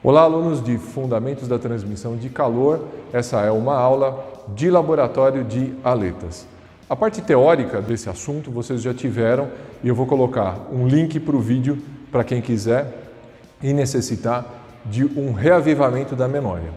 Olá, alunos de Fundamentos da Transmissão de Calor. Essa é uma aula de laboratório de aletas. A parte teórica desse assunto vocês já tiveram e eu vou colocar um link para o vídeo para quem quiser e necessitar de um reavivamento da memória.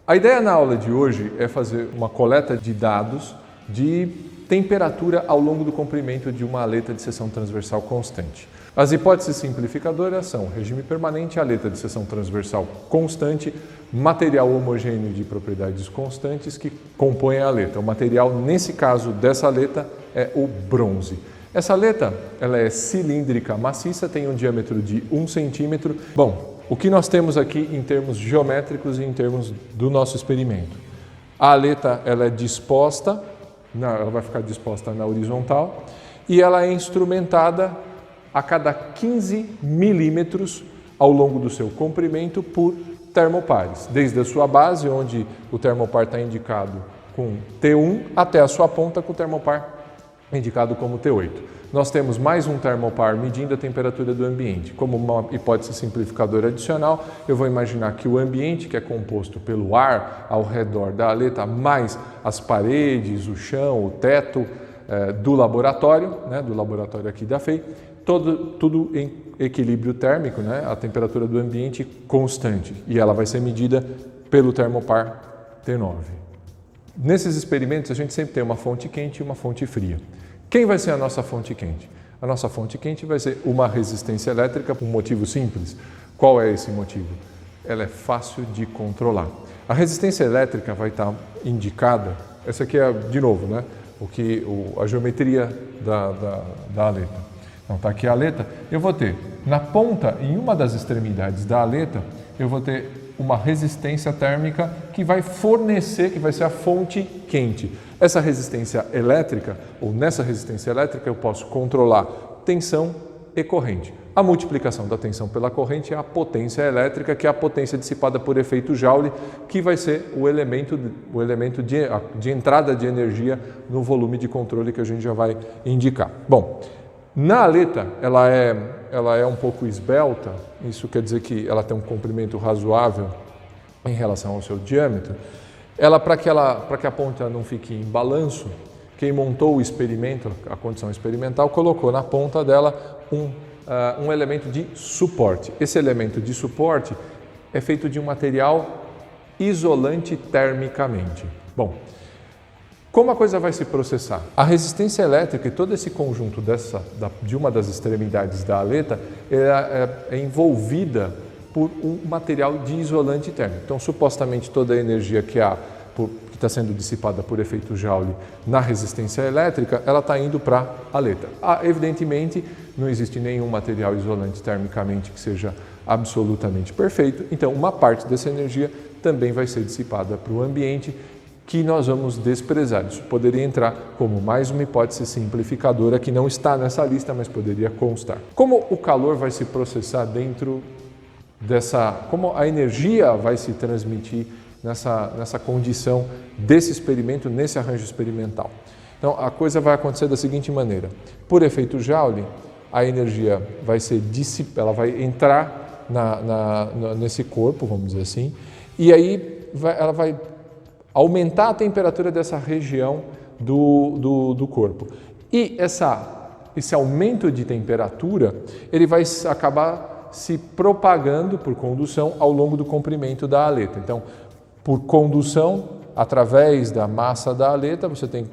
A ideia na aula de hoje é fazer uma coleta de dados de temperatura ao longo do comprimento de uma aleta de seção transversal constante. As hipóteses simplificadoras são regime permanente, aleta de seção transversal constante, material homogêneo de propriedades constantes que compõem a aleta. O material, nesse caso dessa aleta, é o bronze. Essa aleta ela é cilíndrica maciça, tem um diâmetro de 1 centímetro. Bom, o que nós temos aqui em termos geométricos e em termos do nosso experimento? A aleta ela é disposta, ela vai ficar disposta na horizontal e ela é instrumentada a cada 15 milímetros ao longo do seu comprimento por termopares, desde a sua base, onde o termopar está indicado com T1, até a sua ponta com o termopar indicado como T8. Nós temos mais um termopar medindo a temperatura do ambiente. Como uma hipótese simplificadora adicional, eu vou imaginar que o ambiente, que é composto pelo ar ao redor da aleta, mais as paredes, o chão, o teto do laboratório aqui da FEI, tudo em equilíbrio térmico, a temperatura do ambiente constante, e ela vai ser medida pelo termopar T9. Nesses experimentos a gente sempre tem uma fonte quente e uma fonte fria. Quem vai ser a nossa fonte quente? A nossa fonte quente vai ser uma resistência elétrica por um motivo simples. Qual é esse motivo? Ela é fácil de controlar. A resistência elétrica vai estar indicada, essa aqui é, de novo, a geometria da aleta. Então está aqui a aleta, eu vou ter na ponta, em uma das extremidades da aleta, eu vou ter uma resistência térmica que vai fornecer, que vai ser a fonte quente. Essa resistência elétrica, ou nessa resistência elétrica, eu posso controlar tensão e corrente. A multiplicação da tensão pela corrente é a potência elétrica, que é a potência dissipada por efeito Joule, que vai ser o elemento de entrada de energia no volume de controle que a gente já vai indicar. Bom, na aleta, ela é um pouco esbelta, isso quer dizer que ela tem um comprimento razoável em relação ao seu diâmetro. Para que a ponta não fique em balanço, quem montou o experimento, a condição experimental, colocou na ponta dela um elemento de suporte. Esse elemento de suporte é feito de um material isolante termicamente. Bom, como a coisa vai se processar? A resistência elétrica e todo esse conjunto de uma das extremidades da aleta é envolvida por um material de isolante térmico. Então, supostamente, toda a energia que está sendo dissipada por efeito Joule na resistência elétrica, ela está indo para a aleta. Evidentemente, não existe nenhum material isolante termicamente que seja absolutamente perfeito, então uma parte dessa energia também vai ser dissipada para o ambiente, que nós vamos desprezar. Isso poderia entrar como mais uma hipótese simplificadora que não está nessa lista, mas poderia constar. Como o calor vai se processar dentro como a energia vai se transmitir nessa condição desse experimento, nesse arranjo experimental? Então, a coisa vai acontecer da seguinte maneira. Por efeito Joule, a energia vai ser dissipada, ela vai entrar nesse corpo, vamos dizer assim, e aí ela vai aumentar a temperatura dessa região do corpo. E esse aumento de temperatura, ele vai acabar se propagando por condução ao longo do comprimento da aleta. Então, por condução, através da massa da aleta, você tem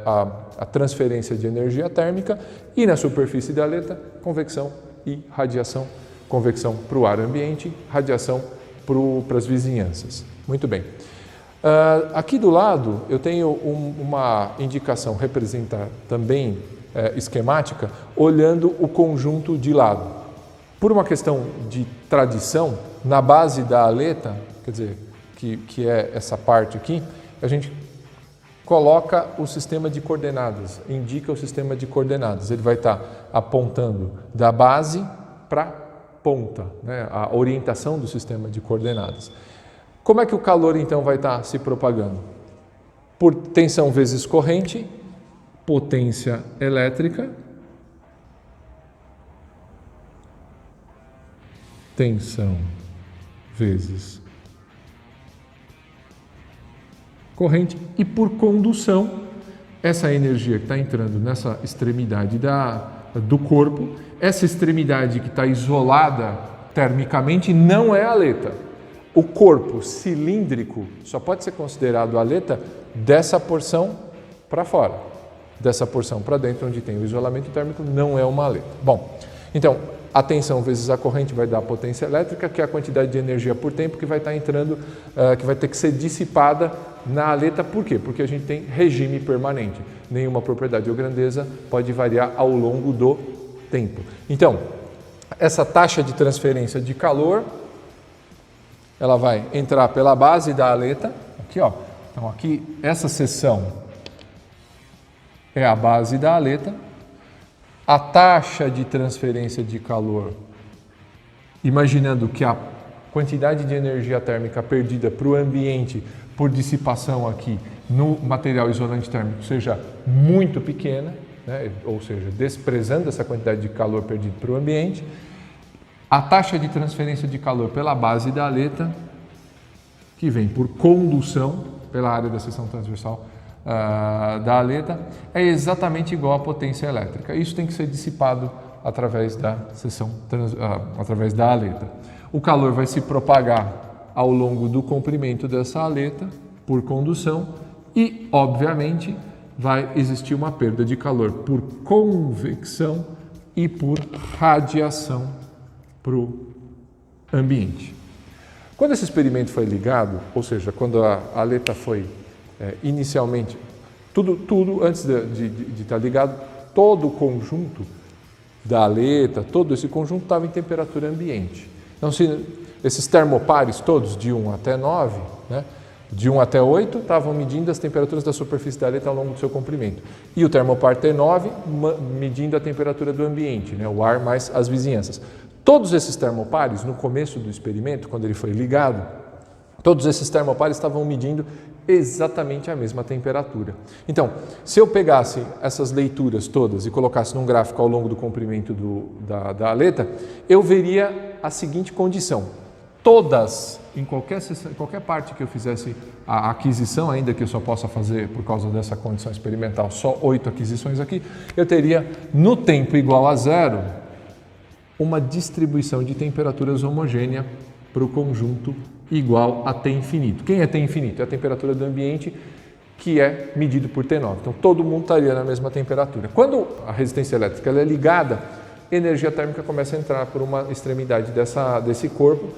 a transferência de energia térmica e na superfície da aleta, convecção e radiação. Convecção para o ar ambiente, radiação para as vizinhanças. Muito bem. Aqui do lado eu tenho uma indicação representa também esquemática, olhando o conjunto de lado. Por uma questão de tradição, na base da aleta, quer dizer, que é essa parte aqui, a gente coloca o sistema de coordenadas, indica o sistema de coordenadas. Ele vai estar apontando da base para a ponta, a orientação do sistema de coordenadas. Como é que o calor, então, vai estar se propagando? Por tensão vezes corrente, potência elétrica, tensão vezes corrente, e por condução, essa energia que está entrando nessa extremidade do corpo, essa extremidade que está isolada termicamente não é a aleta. O corpo cilíndrico só pode ser considerado aleta dessa porção para fora. Dessa porção para dentro, onde tem o isolamento térmico, não é uma aleta. Bom, então, a tensão vezes a corrente vai dar a potência elétrica, que é a quantidade de energia por tempo que vai estar entrando, que vai ter que ser dissipada na aleta. Por quê? Porque a gente tem regime permanente. Nenhuma propriedade ou grandeza pode variar ao longo do tempo. Então, essa taxa de transferência de calor, ela vai entrar pela base da aleta, aqui ó. Então aqui, essa seção é a base da aleta. A taxa de transferência de calor, imaginando que a quantidade de energia térmica perdida para o ambiente por dissipação aqui no material isolante térmico seja muito pequena, né? Ou seja, desprezando essa quantidade de calor perdido para o ambiente, a taxa de transferência de calor pela base da aleta, que vem por condução pela área da seção transversal da aleta, é exatamente igual à potência elétrica. Isso tem que ser dissipado através da aleta. O calor vai se propagar ao longo do comprimento dessa aleta por condução e, obviamente, vai existir uma perda de calor por convecção e por radiação para o ambiente. Quando esse experimento foi ligado, ou seja, quando a aleta foi inicialmente, tudo antes de estar ligado, todo o conjunto da aleta, todo esse conjunto estava em temperatura ambiente. Então, se esses termopares todos, de 1 até 9, né, de 1 até 8, estavam medindo as temperaturas da superfície da aleta ao longo do seu comprimento. E o termopar T9 medindo a temperatura do ambiente, né, o ar mais as vizinhanças. Todos esses termopares, no começo do experimento, quando ele foi ligado, todos esses termopares estavam medindo exatamente a mesma temperatura. Então, se eu pegasse essas leituras todas e colocasse num gráfico ao longo do comprimento da aleta, eu veria a seguinte condição. Todas, em qualquer parte que eu fizesse a aquisição, ainda que eu só possa fazer por causa dessa condição experimental, só 8 aquisições aqui, eu teria no tempo igual a 0, uma distribuição de temperaturas homogênea para o conjunto igual a T infinito. Quem é T infinito? É a temperatura do ambiente que é medido por T9. Então, todo mundo estaria na mesma temperatura. Quando a resistência elétrica ela é ligada, a energia térmica começa a entrar por uma extremidade desse corpo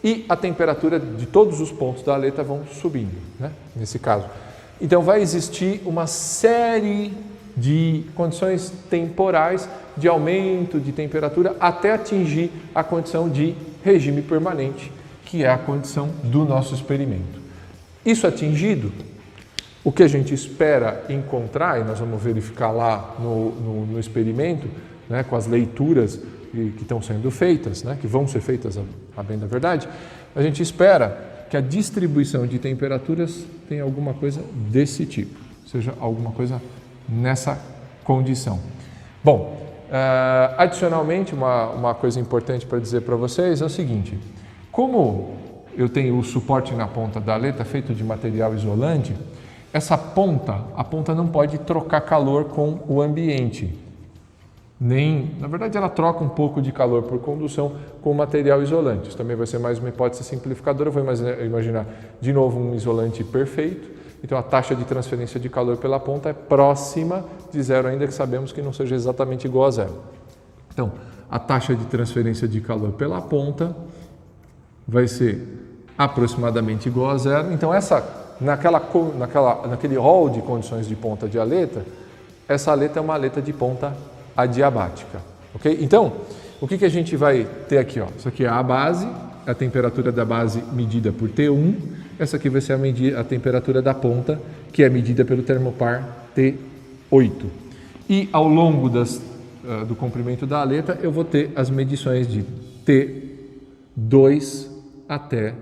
e a temperatura de todos os pontos da aleta vão subindo, né? Nesse caso. Então, vai existir uma série de condições temporais de aumento de temperatura até atingir a condição de regime permanente, que é a condição do nosso experimento. Isso atingido, o que a gente espera encontrar, e nós vamos verificar lá no experimento, né, com as leituras que estão sendo feitas, né, que vão ser feitas, a bem da verdade, a gente espera que a distribuição de temperaturas tenha alguma coisa desse tipo, seja alguma coisa nessa condição. Bom, adicionalmente, uma coisa importante para dizer para vocês é o seguinte: como eu tenho o suporte na ponta da aleta feito de material isolante, a ponta não pode trocar calor com o ambiente. Na verdade, ela troca um pouco de calor por condução com o material isolante. Isso também vai ser mais uma hipótese simplificadora. Eu vou imaginar de novo um isolante perfeito. Então, a taxa de transferência de calor pela ponta é próxima de 0, ainda que sabemos que não seja exatamente igual a 0. Então, a taxa de transferência de calor pela ponta vai ser aproximadamente igual a 0. Então, naquele rol de condições de ponta de aleta, essa aleta é uma aleta de ponta adiabática. Okay? Então, o que a gente vai ter aqui? Ó? Isso aqui é a base, a temperatura da base medida por T1. Essa aqui vai ser a temperatura da ponta, que é medida pelo termopar T8. E ao longo do comprimento da aleta, eu vou ter as medições de T2 até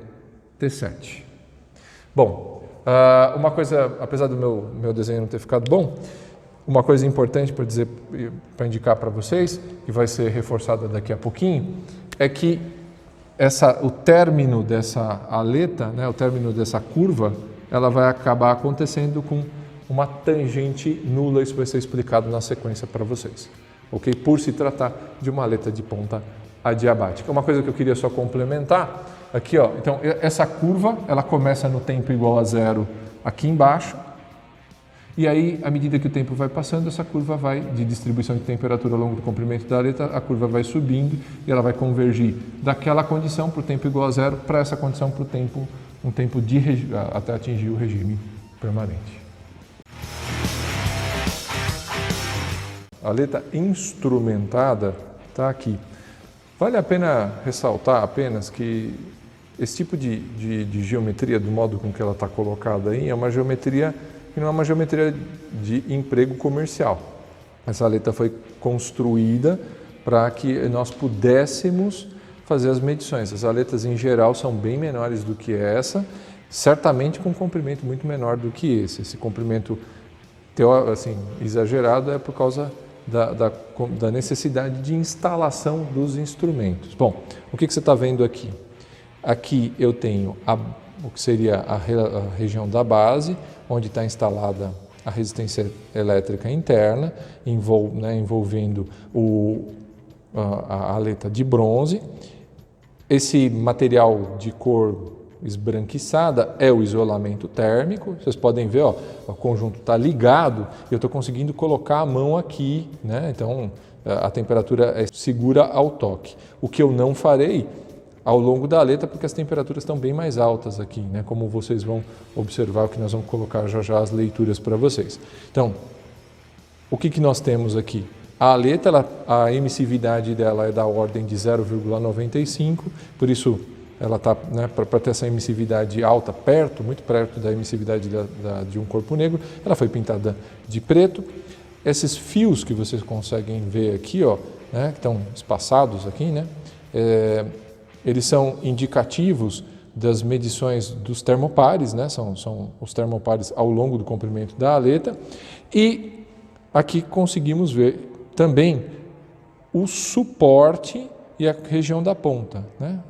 T7. Bom, uma coisa, apesar do meu desenho não ter ficado bom, uma coisa importante para indicar para vocês, que vai ser reforçada daqui a pouquinho, é que o término dessa aleta, né, o término dessa curva, ela vai acabar acontecendo com uma tangente nula. Isso vai ser explicado na sequência para vocês, ok? Por se tratar de uma aleta de ponta adiabática. Uma coisa que eu queria só complementar aqui, ó. Então, essa curva, ela começa no tempo igual a zero aqui embaixo, e aí, à medida que o tempo vai passando, essa curva vai, de distribuição de temperatura ao longo do comprimento da aleta, a curva vai subindo e ela vai convergir daquela condição para o tempo igual a zero para essa condição para um tempo até atingir o regime permanente. A aleta instrumentada está aqui. Vale a pena ressaltar apenas que esse tipo de geometria, do modo com que ela está colocada aí, é uma geometria que não é uma geometria de emprego comercial. Essa aleta foi construída para que nós pudéssemos fazer as medições. As aletas, em geral, são bem menores do que essa, certamente com um comprimento muito menor do que esse. Esse comprimento assim, exagerado é por causa da necessidade de instalação dos instrumentos. Bom, o que você está vendo aqui? Aqui eu tenho o que seria a região da base, onde está instalada a resistência elétrica interna, envolvendo a aleta de bronze. Esse material de cor esbranquiçada é o isolamento térmico. Vocês podem ver, ó, o conjunto está ligado e eu estou conseguindo colocar a mão aqui, né? Então a temperatura é segura ao toque. O que eu não farei ao longo da aleta, porque as temperaturas estão bem mais altas aqui, né? Como vocês vão observar, o que nós vamos colocar já as leituras para vocês. Então, o que nós temos aqui? A aleta, a emissividade dela é da ordem de 0,95, por isso ela está, né, para ter essa emissividade alta, muito perto da emissividade de um corpo negro, ela foi pintada de preto. Esses fios que vocês conseguem ver aqui, ó, né, que estão espaçados aqui, né, eles são indicativos das medições dos termopares, né? São os termopares ao longo do comprimento da aleta. E aqui conseguimos ver também o suporte e a região da ponta, né?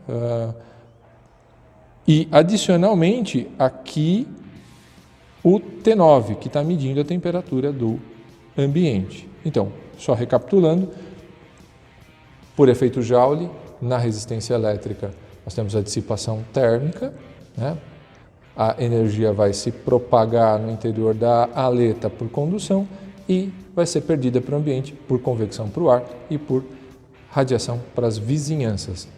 E adicionalmente aqui o T9, que está medindo a temperatura do ambiente. Então, só recapitulando, por efeito Joule, na resistência elétrica, nós temos a dissipação térmica, né? A energia vai se propagar no interior da aleta por condução e vai ser perdida para o ambiente por convecção para o ar e por radiação para as vizinhanças.